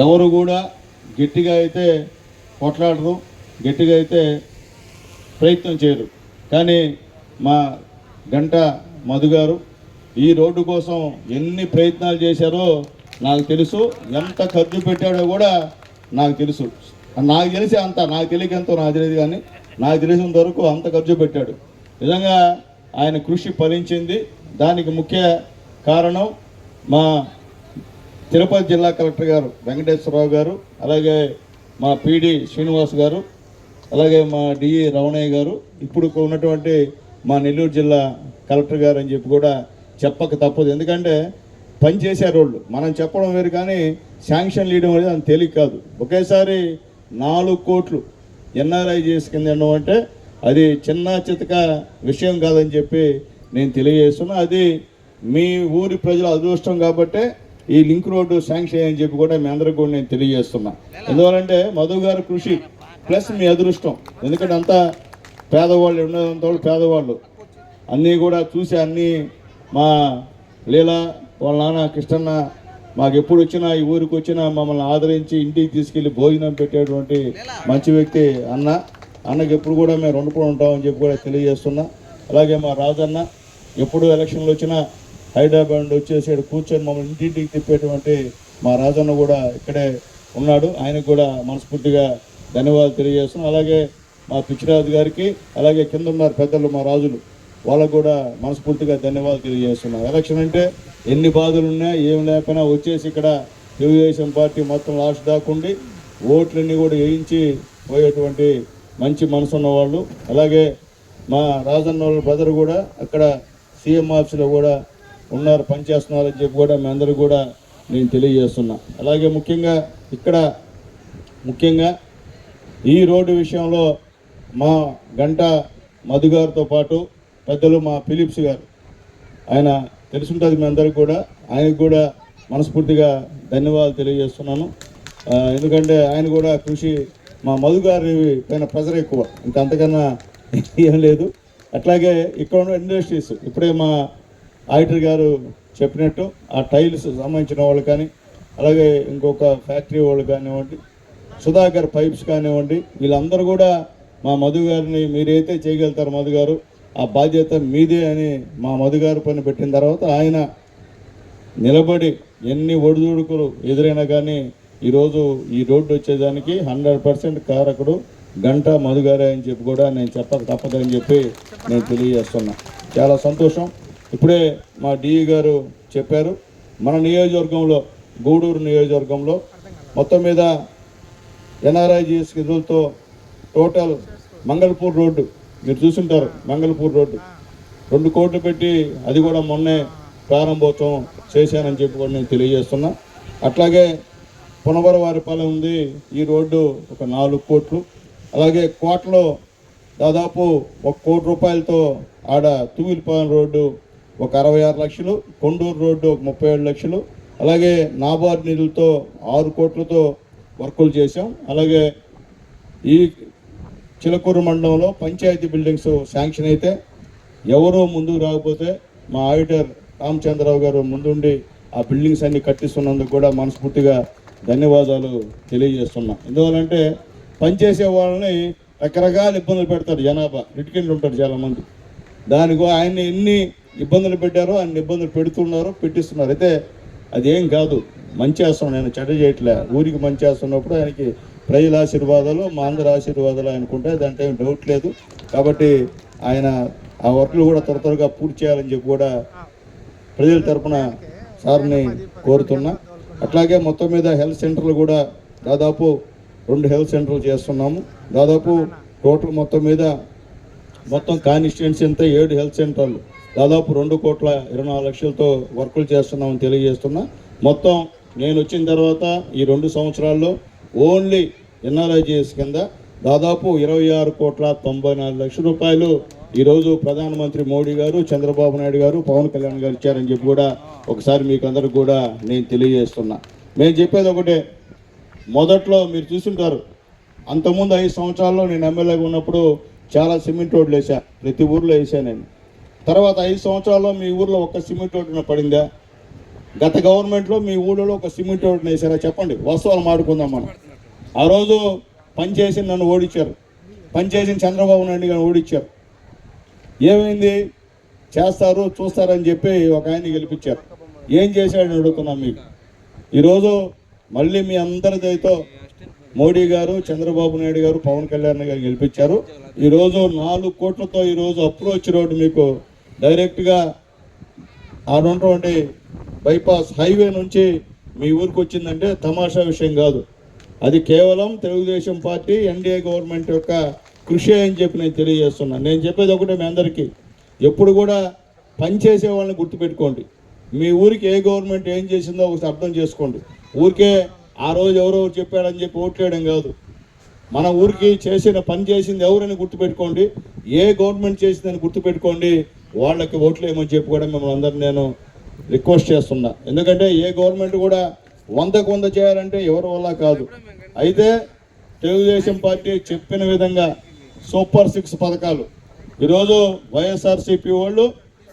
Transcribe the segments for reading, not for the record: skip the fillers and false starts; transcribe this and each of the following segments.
ఎవరు కూడా గట్టిగా అయితే కొట్లాడరు, గట్టిగా అయితే ప్రయత్నం చేయరు. కానీ మా గంట మధు గారు ఈ రోడ్డు కోసం ఎన్ని ప్రయత్నాలు చేశారో నాకు తెలుసు, ఎంత ఖర్చు పెట్టాడో కూడా నాకు తెలుసు. నాకు తెలిసి అంత, నాకు తెలియకంతో నాకు తెలియదు, కానీ నాకు తెలిసినంత వరకు అంత ఖర్చు పెట్టాడు. నిజంగా ఆయన కృషి ఫలించింది. దానికి ముఖ్య కారణం మా తిరుపతి జిల్లా కలెక్టర్ గారు వెంకటేశ్వరరావు గారు, అలాగే మా పిడి శ్రీనివాస్ గారు, అలాగే మా డిఈ రమణయ్య గారు, ఇప్పుడు ఉన్నటువంటి మా నెల్లూరు జిల్లా కలెక్టర్ గారు అని చెప్పి కూడా చెప్పక తప్పదు. ఎందుకంటే పనిచేసే రోడ్లు మనం చెప్పడం వేరు, కానీ శాంక్షన్ ఇవ్వడం అనేది అంత తేలిక కాదు. ఒకేసారి 4 కోట్లు ఎన్ఆర్ఐజీఎస్ కింద అంటే అది చిన్న చితక విషయం కాదని చెప్పి నేను తెలియజేస్తున్నా. అది మీ ఊరి ప్రజల అదృష్టం కాబట్టే ఈ లింక్ రోడ్డు శాంక్షన్ అయ్యని చెప్పి కూడా మీ అందరికీ కూడా నేను తెలియజేస్తున్నా. ఎందువలంటే మధు గారి కృషి ప్లస్ మీ అదృష్టం. ఎందుకంటే అంతా పేదవాళ్ళు, ఉన్నంతవాళ్ళు పేదవాళ్ళు అన్నీ కూడా చూసి, అన్నీ మా లీలా వాళ్ళ నాన్న కృష్ణన్న మాకు ఎప్పుడు వచ్చినా ఈ ఊరికి వచ్చినా మమ్మల్ని ఆదరించి ఇంటికి తీసుకెళ్ళి భోజనం పెట్టేటువంటి మంచి వ్యక్తి అన్నకి ఎప్పుడు కూడా మేము రుణపడి ఉంటామని చెప్పి కూడా తెలియజేస్తున్నా. అలాగే మా రాజన్న ఎప్పుడు ఎలక్షన్లు వచ్చినా హైదరాబాద్ వచ్చేసాడు, కూర్చొని మమ్మల్ని ఇంటింటికి తిప్పేటువంటి మా రాజన్న కూడా ఇక్కడే ఉన్నాడు. ఆయనకు కూడా మనస్ఫూర్తిగా ధన్యవాదాలు తెలియజేస్తున్నాం. అలాగే మా పిచ్చిరాజు గారికి, అలాగే కింద ఉన్నారు పెద్దలు మా రాజులు, వాళ్ళకు కూడా మనస్ఫూర్తిగా ధన్యవాదాలు తెలియజేస్తున్నాం. ఎలక్షన్ అంటే ఎన్ని బాధలు ఉన్నా ఏం లేకపోయినా వచ్చేసి ఇక్కడ తెలుగుదేశం పార్టీ మొత్తం లాస్ట్ దాకుండి ఓట్లన్నీ కూడా వేయించి పోయేటువంటి మంచి మనసు ఉన్నవాళ్ళు. అలాగే మా రాజన్న వాళ్ళ బ్రదర్ కూడా అక్కడ సీఎం ఆఫీస్లో కూడా ఉన్నారు, పనిచేస్తున్నారని చెప్పి కూడా మీ అందరూ కూడా నేను తెలియజేస్తున్నా. అలాగే ముఖ్యంగా ఈ రోడ్డు విషయంలో మా గంట మధు గారితో పాటు పెద్దలు మా ఫిలిప్స్ గారు, ఆయన తెలుసుంటుంది మీ అందరికి కూడా, ఆయనకు కూడా మనస్ఫూర్తిగా ధన్యవాదాలు తెలియజేస్తున్నాను. ఎందుకంటే ఆయన కూడా కృషి, మా మధు గారి పైన ప్రెజర్ ఎక్కువ, ఇంకా అంతకన్నా ఏం లేదు. అట్లాగే ఇక్కడ ఉన్న ఇండస్ట్రీస్, ఇప్పుడే మా ఆడిటర్ గారు చెప్పినట్టు ఆ టైల్స్ సంబంధించిన వాళ్ళు కానీ, అలాగే ఇంకొక ఫ్యాక్టరీ వాళ్ళు కానివ్వండి, సుధాకర్ పైప్స్ కానివ్వండి, వీళ్ళందరూ కూడా మా మధు గారిని మీరైతే చేయగలుగుతారు మధు గారు, ఆ బాధ్యత మీదే అని మా మధు గారి పైన పెట్టిన తర్వాత ఆయన నిలబడి ఎన్ని ఒడిదుడుకులు ఎదురైనా కానీ ఈరోజు ఈ రోడ్డు వచ్చేదానికి 100% కారకుడు గంట మధు గారే అని చెప్పి కూడా నేను చెప్పక తప్పదని చెప్పి నేను తెలియజేస్తున్నా. చాలా సంతోషం. ఇప్పుడే మా డిఈ గారు చెప్పారు, మన నియోజకవర్గంలో, గూడూరు నియోజకవర్గంలో మొత్తం మీద ఎన్ఆర్ఐజిఎస్ నిధులతో టోటల్ మంగళపూర్ రోడ్డు మీరు చూసుంటారు, మంగళపూర్ రోడ్డు 2 కోట్లు పెట్టి అది కూడా మొన్నే ప్రారంభోత్సవం చేశానని చెప్పి కూడా నేను తెలియజేస్తున్నా. అట్లాగే పునవరవారిపాలెం ఉంది, ఈ రోడ్డు ఒక 4 కోట్లు. అలాగే కోటలో దాదాపు 1 కోటి రూపాయలతో ఆడ తూవిలిపాలెం రోడ్డు ఒక 66 లక్షలు, కొండూరు రోడ్డు ఒక 37 లక్షలు, అలాగే నాబార్డు నిధులతో 6 కోట్లతో వర్కులు చేశాం. అలాగే ఈ చిలకూరు మండలంలో పంచాయతీ బిల్డింగ్స్ శాంక్షన్ అయితే ఎవరో ముందుకు రాకపోతే మా ఆడిటర్ రామచంద్రరావు గారు ముందుండి ఆ బిల్డింగ్స్ అన్ని కట్టిస్తున్నందుకు కూడా మనస్ఫూర్తిగా ధన్యవాదాలు తెలియజేస్తున్నా. ఎందువల్లంటే పనిచేసే వాళ్ళని రకరకాల ఇబ్బందులు పెడతారు, జనాభా రిటికెంట్లు ఉంటారు చాలామంది. దానికి ఆయన్ని ఎన్ని ఇబ్బందులు పెట్టారో అన్ని ఇబ్బందులు పెట్టిస్తున్నారు. అయితే అదేం కాదు, మంచి చేస్తున్నాను, నేను చెడ్డ చేయట్లే. ఊరికి మంచి చేస్తున్నప్పుడు ఆయనకి ప్రజల ఆశీర్వాదాలు, మా అందరి ఆశీర్వాదాలు అనుకుంటే దాంట్లో ఏం డౌట్ లేదు. కాబట్టి ఆయన ఆ వర్క్లు కూడా త్వరగా పూర్తి చేయాలని చెప్పి కూడా ప్రజల తరఫున సార్ని కోరుతున్నా. అట్లాగే మొత్తం మీద హెల్త్ సెంటర్లు కూడా దాదాపు 2 హెల్త్ సెంటర్లు చేస్తున్నాము. దాదాపు టోటల్ మొత్తం కాన్స్టిట్యుయెన్సీ అంతా 7 హెల్త్ సెంటర్లు దాదాపు 2,24 లక్షలతో వర్కులు చేస్తున్నామని తెలియజేస్తున్నా. మొత్తం నేను వచ్చిన తర్వాత ఈ 2 సంవత్సరాల్లో ఓన్లీ ఎన్ఆర్ఐజిఎస్ కింద దాదాపు 26,94 లక్షల రూపాయలు ఈరోజు ప్రధానమంత్రి మోడీ గారు, చంద్రబాబు నాయుడు గారు, పవన్ కళ్యాణ్ గారు ఇచ్చారని చెప్పి కూడా ఒకసారి మీకు అందరికి కూడా నేను తెలియజేస్తున్నా. నేను చెప్పేది ఒకటే, మొదట్లో మీరు చూసుంటారు, అంతకుముందు 5 సంవత్సరాల్లో నేను ఎమ్మెల్యేగా ఉన్నప్పుడు చాలా సిమెంట్ రోడ్లు వేసా, ప్రతి ఊర్లో వేసా నేను. తర్వాత 5 సంవత్సరాల్లో మీ ఊర్లో ఒక్క సిమెంట్ రోడ్డున పడిందా? గత గవర్నమెంట్లో మీ ఊళ్ళో ఒక సిమెంట్ రోడ్డు వేసారా చెప్పండి, వాస్తవాలు మాడుకుందాం మనం. ఆ రోజు పనిచేసి నన్ను ఓడించారు, పనిచేసిన చంద్రబాబు నాయుడు గారిని ఓడించారు. ఏమైంది? చేస్తారు చూస్తారని చెప్పి ఒక ఆయన గెలిపించారు. ఏం చేశాడని అడుగుతున్నాం మీకు. ఈరోజు మళ్ళీ మీ అందరి దయతో మోడీ గారు, చంద్రబాబు నాయుడు గారు, పవన్ కళ్యాణ్ గారు గెలిపించారు. ఈరోజు 4 కోట్లతో ఈరోజు అప్రోచ్ రోడ్డు మీకు డైరెక్ట్గా ఆడున్నటువంటి బైపాస్ హైవే నుంచి మీ ఊరికి వచ్చిందంటే తమాషా విషయం కాదు. అది కేవలం తెలుగుదేశం పార్టీ ఎన్డీఏ గవర్నమెంట్ యొక్క కృషి అని చెప్పి నేను తెలియజేస్తున్నాను. నేను చెప్పేది ఒకటే, మీ అందరికీ ఎప్పుడు కూడా పనిచేసే వాళ్ళని గుర్తుపెట్టుకోండి. మీ ఊరికి ఏ గవర్నమెంట్ ఏం చేసిందో ఒకటి అర్థం చేసుకోండి. ఊరికే ఆ రోజు ఎవరో చెప్పాడని చెప్పి ఓట్లేయడం కాదు. మన ఊరికి చేసిన పని చేసింది ఎవరని గుర్తుపెట్టుకోండి, ఏ గవర్నమెంట్ చేసిందని గుర్తుపెట్టుకోండి, వాళ్ళకి ఓట్లేయమని చెప్పి కూడా మిమ్మల్ని అందరినీ నేను రిక్వెస్ట్ చేస్తున్నా. ఎందుకంటే ఏ గవర్నమెంట్ కూడా 100కు 100 చేయాలంటే ఎవరి వల్ల కాదు. అయితే తెలుగుదేశం పార్టీ చెప్పిన విధంగా సూపర్ 6 పథకాలు ఈరోజు వైఎస్ఆర్సీపీ వాళ్ళు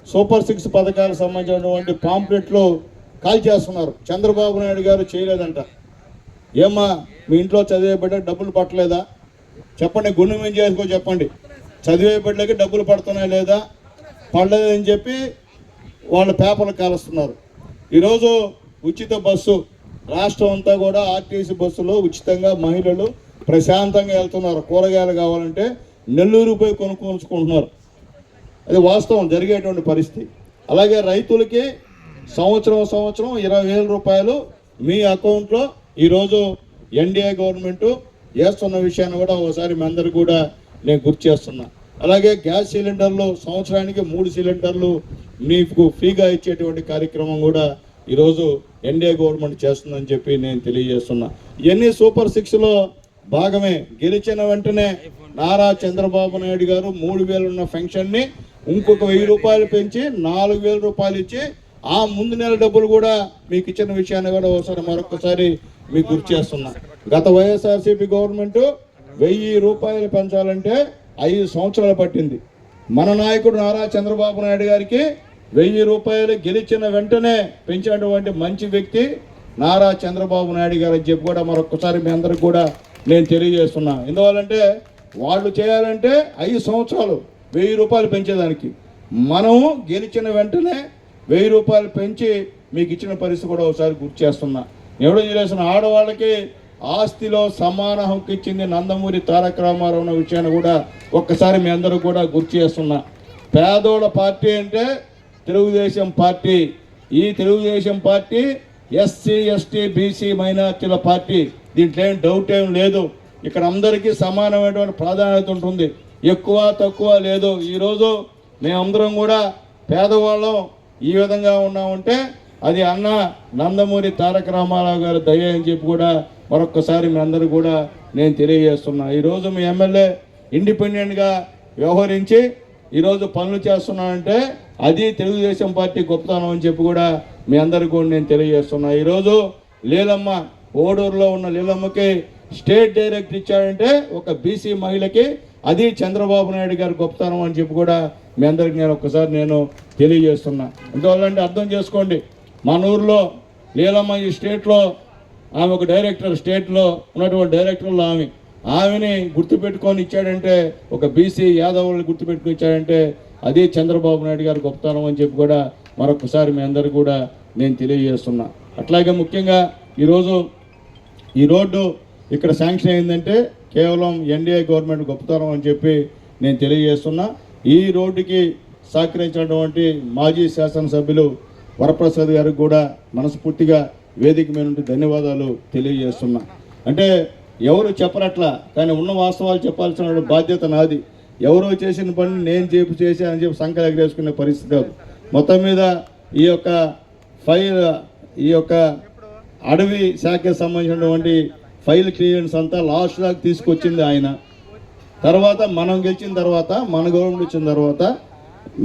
సూపర్ 6 పథకాలకు సంబంధించినటువంటి పాంప్లెట్లు కాల్ చేస్తున్నారు. చంద్రబాబు నాయుడు గారు చేయలేదంట. ఏమ్మా మీ ఇంట్లో చదివే బిడ్డ డబ్బులు పట్టలేదా చెప్పండి, గుండె మీద చేసుకో చెప్పండి. చదివే బిడ్డలకి డబ్బులు పడుతున్నాయి లేదా, పడలేదని చెప్పి వాళ్ళ పేపర్లు కాలుస్తున్నారు. ఈరోజు ఉచిత బస్సు రాష్ట్రం అంతా కూడా ఆర్టీసీ బస్సులో ఉచితంగా మహిళలు ప్రశాంతంగా వెళ్తున్నారు. కూరగాయలు కావాలంటే నెల్లూరు పోయి కొనుక్కొచ్చుకుంటున్నారు. అది వాస్తవం, జరిగేటువంటి పరిస్థితి. అలాగే రైతులకి సంవత్సరం 20,000 రూపాయలు మీ అకౌంట్లో ఈరోజు ఎన్డీఏ గవర్నమెంట్ వేస్తున్న విషయాన్ని కూడా ఒకసారి మీ అందరు కూడా నేను గుర్తు చేస్తున్నా. అలాగే గ్యాస్ సిలిండర్లు సంవత్సరానికి 3 సిలిండర్లు మీకు ఫ్రీగా ఇచ్చేటువంటి కార్యక్రమం కూడా ఈరోజు ఎన్డీఏ గవర్నమెంట్ చేస్తుందని చెప్పి నేను తెలియజేస్తున్నా. ఇవన్నీ సూపర్ 6లో భాగమే. గెలిచిన వెంటనే నారా చంద్రబాబు నాయుడు గారు 3,000 ఉన్న పెన్షన్ని ఇంకొక 1,000 రూపాయలు పెంచి 4,000 రూపాయలు ఇచ్చి ఆ ముందు నెల డబ్బులు కూడా మీకు ఇచ్చిన విషయాన్ని కూడా ఒకసారి మరొకసారి మీకు గుర్తు చేస్తున్నా. గత వైఎస్ఆర్సీపీ గవర్నమెంట్ 1,000 రూపాయలు పెంచాలంటే 5 సంవత్సరాలు పట్టింది. మన నాయకుడు నారా చంద్రబాబు నాయుడు గారికి 1,000 రూపాయలు గెలిచిన వెంటనే పెంచినటువంటి మంచి వ్యక్తి నారా చంద్రబాబు నాయుడు గారు అని చెప్పి కూడా మరొకసారి మీ అందరికి కూడా నేను తెలియజేస్తున్నా. ఎందువల్లంటే వాళ్ళు చేయాలంటే 5 సంవత్సరాలు 1,000 రూపాయలు పెంచేదానికి, మనము గెలిచిన వెంటనే 1,000 రూపాయలు పెంచి మీకు ఇచ్చిన పరిస్థితి కూడా ఒకసారి గుర్తు చేస్తున్నా. ఎవడో చేసిన ఆడవాళ్ళకి ఆస్తిలో సమాన హక్కు ఇచ్చింది నందమూరి తారక రామారావు అన్న విషయాన్ని కూడా ఒక్కసారి మీ అందరూ కూడా గుర్తు చేస్తున్నా. పేదోళ్ళ పార్టీ అంటే తెలుగుదేశం పార్టీ. ఈ Telugu Desam party SC ST BC మైనార్టీల పార్టీ. దీంట్లో ఏం డౌట్ ఏం లేదు. ఇక్కడ అందరికీ సమానమైనటువంటి ప్రాధాన్యత ఉంటుంది, ఎక్కువ తక్కువ లేదు. ఈరోజు మేమందరం కూడా పేదవాళ్ళం ఈ విధంగా ఉన్నామంటే అది అన్న నందమూరి తారక రామారావు గారి దయ అని చెప్పి కూడా మరొక్కసారి మీ అందరూ కూడా నేను తెలియజేస్తున్నా. ఈరోజు మీ ఎమ్మెల్యే ఇండిపెండెంట్గా వ్యవహరించి ఈరోజు పనులు చేస్తున్నానంటే అది తెలుగుదేశం పార్టీ గొప్పతనం అని చెప్పి కూడా మీ అందరికీ కూడా నేను తెలియజేస్తున్నా. ఈరోజు లీలమ్మ, ఓడూరులో ఉన్న లీలమ్మకి స్టేట్ డైరెక్టర్ ఇచ్చాడంటే ఒక బీసీ మహిళకి అది చంద్రబాబు నాయుడు గారి గొప్పతనం అని చెప్పి కూడా మీ అందరికి నేను ఒక్కసారి నేను తెలియజేస్తున్నా. ఎందువల్లంటే అర్థం చేసుకోండి, మన ఊరిలో లీలమ్మ ఈ స్టేట్లో ఆమె ఒక డైరెక్టర్, స్టేట్లో ఉన్నటువంటి డైరెక్టర్లు ఆమెని గుర్తుపెట్టుకొని ఇచ్చాడంటే, ఒక బీసీ యాదవుల్ని గుర్తుపెట్టుకుని ఇచ్చాడంటే అది చంద్రబాబు నాయుడు గారి గొప్పతనం అని చెప్పి కూడా మరొకసారి మీ అందరికీ కూడా నేను తెలియజేస్తున్నా. అట్లాగే ముఖ్యంగా ఈరోజు ఈ రోడ్డు ఇక్కడ శాంక్షన్ అయిందంటే కేవలం ఎన్డీఏ గవర్నమెంట్ గొప్పతనం అని చెప్పి నేను తెలియజేస్తున్నా. ఈ రోడ్డుకి సహకరించినటువంటి మాజీ శాసనసభ్యులు వరప్రసాద్ గారికి కూడా మనస్ఫూర్తిగా వేదిక మీద నుండి ధన్యవాదాలు తెలియజేస్తున్నా. అంటే ఎవరు చెప్పరట్లా, కానీ ఉన్న వాస్తవాలు చెప్పాల్సిన బాధ్యత నాది. ఎవరో చేసిన పని నేను చేశానని చెప్పి సంఖ్యలు ఎగరేసుకునే పరిస్థితి కాదు. మొత్తం మీద ఈ యొక్క అడవి శాఖకి సంబంధించినటువంటి ఫైల్ క్లియరెన్స్ అంతా లాస్ట్ దాకా తీసుకొచ్చింది ఆయన. తర్వాత మనం గెలిచిన తర్వాత, మన గవర్నమెంట్ వచ్చిన తర్వాత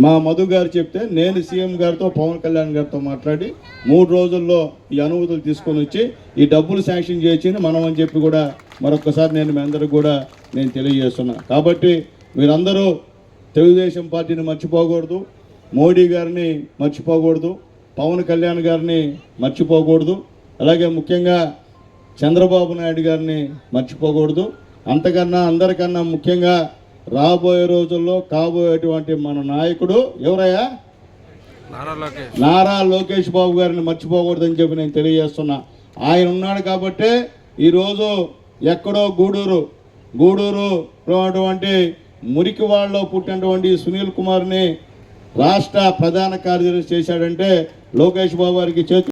మా మధు గారు చెప్తే నేను సీఎం గారితో పవన్ కళ్యాణ్ గారితో మాట్లాడి 3 రోజుల్లో ఈ అనుమతులు తీసుకొని వచ్చి ఈ డబ్బులు శాంక్షన్ చేయించింది మనం అని చెప్పి కూడా మరొకసారి నేను మీ అందరికి కూడా నేను తెలియజేస్తున్నా. కాబట్టి మీరందరూ తెలుగుదేశం పార్టీని మర్చిపోకూడదు, మోడీ గారిని మర్చిపోకూడదు. పవన్ కళ్యాణ్ గారిని మర్చిపోకూడదు. అలాగే ముఖ్యంగా చంద్రబాబు నాయుడు గారిని మర్చిపోకూడదు. అంతకన్నా అందరికన్నా ముఖ్యంగా రాబోయే రోజుల్లో కాబోయేటువంటి మన నాయకుడు ఎవరయ్యా? నారా లోకేష్ బాబు గారిని మర్చిపోకూడదని చెప్పి నేను తెలియజేస్తున్నా. ఆయన ఉన్నాడు కాబట్టే ఈరోజు ఎక్కడో గూడూరు అటువంటి మురికి వాళ్ళలో పుట్టినటువంటి సునీల్ కుమార్ని రాష్ట్ర ప్రధాన కార్యదర్శి చేశాడంటే లోకేష్ బాబు గారికి చేతులు